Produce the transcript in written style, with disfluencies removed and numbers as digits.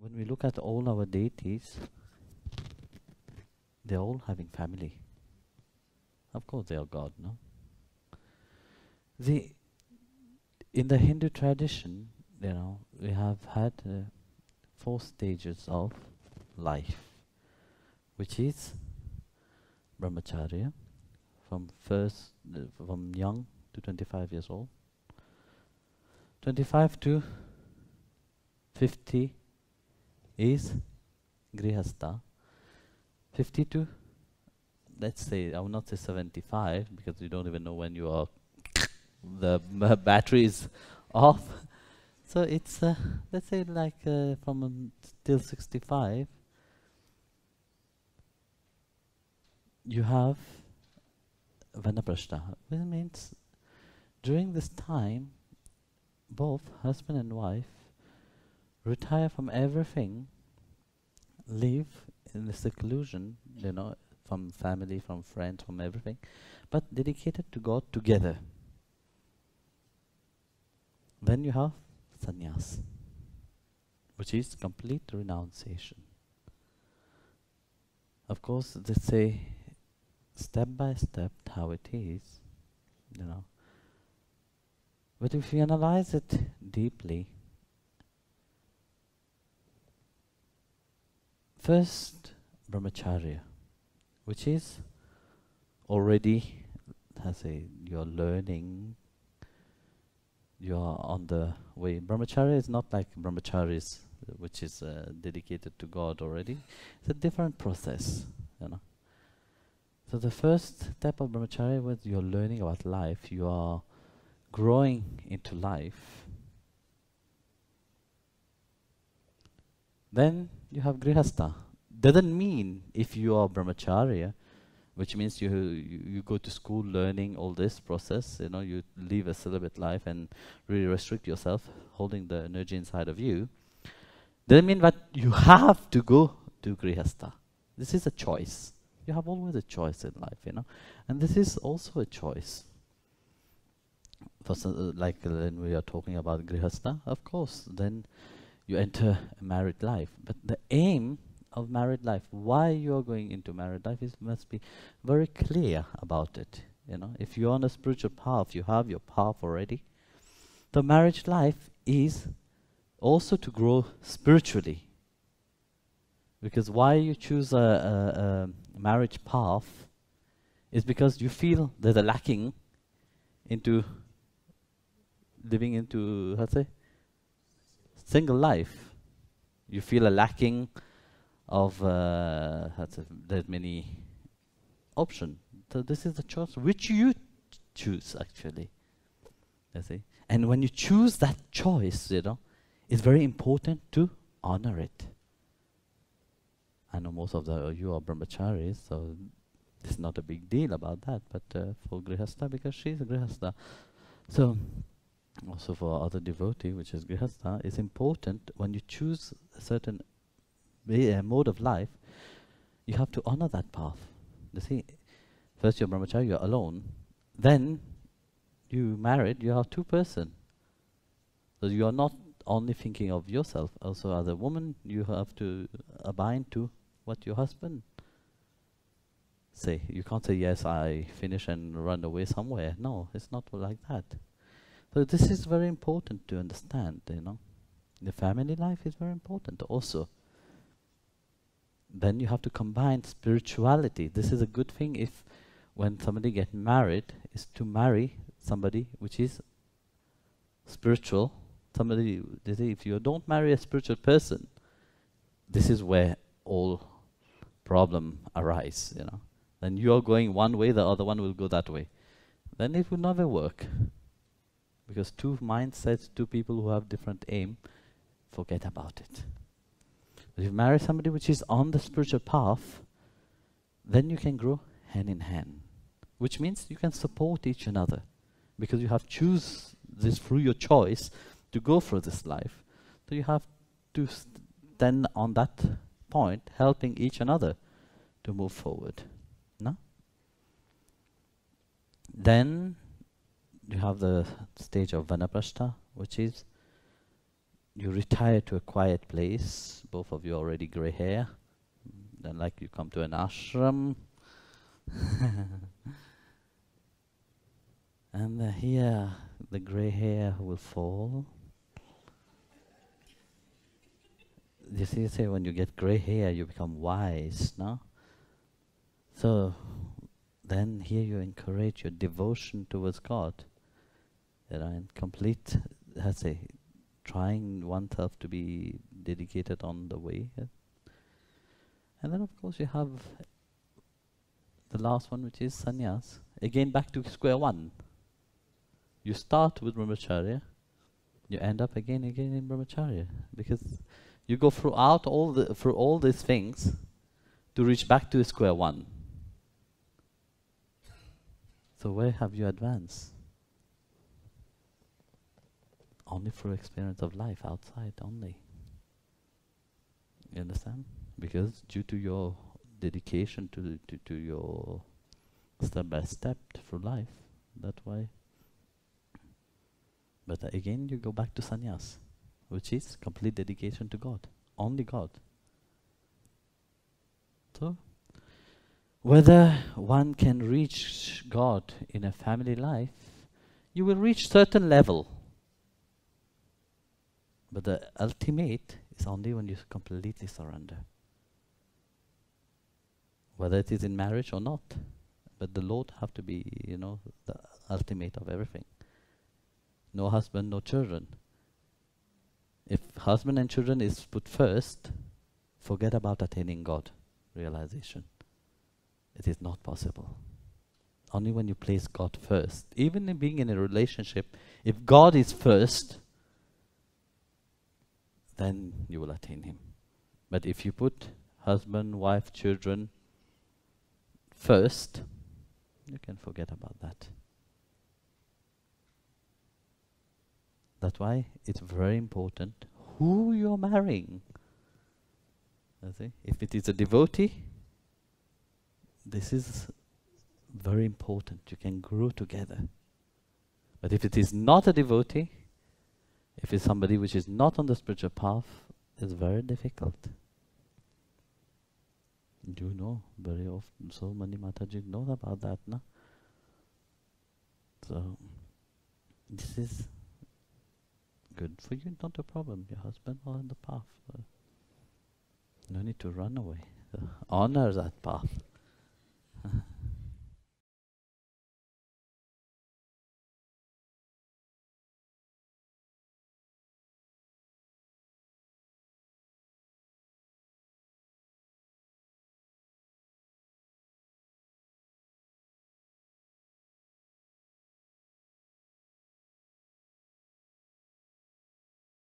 when we look at all our deities, they're all having family. Of course they are God, no? In the Hindu tradition, we have had 4 stages of life, which is brahmacharya, from young to 25 years old. 25 to 50 is grihastha. 50 to, let's say, I will not say 75, because you don't even know when you are, the battery is off. So it's, let's say, like from till 65, you have vanaprashta, which means during this time, both husband and wife retire from everything, live in the seclusion, from family, from friends, from everything, but dedicated to God together. Then you have sannyas, which is complete renunciation. Of course, they say step by step how it is, But if you analyze it deeply, first brahmacharya, which is already, you're learning, you're on the way. Brahmacharya is not like brahmacharis, which is dedicated to God already. It's a different process, So the first step of brahmacharya was you're learning about life, you are growing into life. Then you have grihastha. Doesn't mean if you are brahmacharya, which means you go to school learning all this process, you live a celibate life and really restrict yourself, holding the energy inside of you. Doesn't mean that you have to go to grihastha. This is a choice. You have always a choice in life, and this is also a choice. For like when we are talking about grihastha, of course, then you enter a married life. But the aim of married life, why you are going into married life, must be very clear about it. If you're on a spiritual path, you have your path already. The marriage life is also to grow spiritually. Because why you choose a marriage path is because you feel there's a lacking into living into, single life. You feel a lacking of, there's many options. So this is the choice which you choose, actually. And when you choose that choice, it's very important to honor it. I know most of you are brahmacharis, so it's not a big deal about that, but for grihastha, because she's a grihastha. So, also for other devotee, which is grihastha, it's important when you choose a certain mode of life, you have to honor that path. You see, first you're brahmacharya, you're alone. Then you married, you have 2 persons. So you are not only thinking of yourself, also as a woman, you have to abide to what your husband say. You can't say, yes, I finish and run away somewhere. No, it's not like that. So this is very important to understand, The family life is very important also. Then you have to combine spirituality. This is a good thing if when somebody gets married, is to marry somebody which is spiritual. Somebody, if you don't marry a spiritual person, this is where all problem arise, Then you are going one way, the other one will go that way. Then it will never work. Because 2 mindsets, 2 people who have different aim, forget about it. If you marry somebody which is on the spiritual path, then you can grow hand in hand. Which means you can support each other. Because you have choose this through your choice to go through this life. So you have to stand on that point, helping each another to move forward. No? Then you have the stage of vanaprastha, which is you retire to a quiet place. Both of you already grey hair. Then like you come to an ashram. And here the grey hair will fall. You see, say when you get grey hair, you become wise, no? So then here you encourage your devotion towards God, and complete, let's say, trying oneself to be dedicated on the way. And then of course you have the last one, which is sannyas. Again, back to square one. You start with brahmacharya, you end up again in brahmacharya, because you go through all these things to reach back to square one. So where have you advanced? Only through experience of life outside only. You understand? Because due to your dedication to your step by step through life, that's why. But again you go back to sannyas, which is complete dedication to God, only God. So whether one can reach God in a family life, you will reach certain level. But the ultimate is only when you completely surrender. Whether it is in marriage or not. But the Lord have to be, the ultimate of everything. No husband, no children. If husband and children is put first, forget about attaining God realization. It is not possible. Only when you place God first. Even in being in a relationship, if God is first, then you will attain Him. But if you put husband, wife, children first, you can forget about that. That's why it's very important who you're marrying. You see? If it is a devotee, this is very important. You can grow together. But if it is not a devotee, if it's somebody which is not on the spiritual path, it's very difficult. You know, very often, so many Mataji know about that, no? So, this is good for you, not a problem. Your husband or on the path. No need to run away. Honor that path.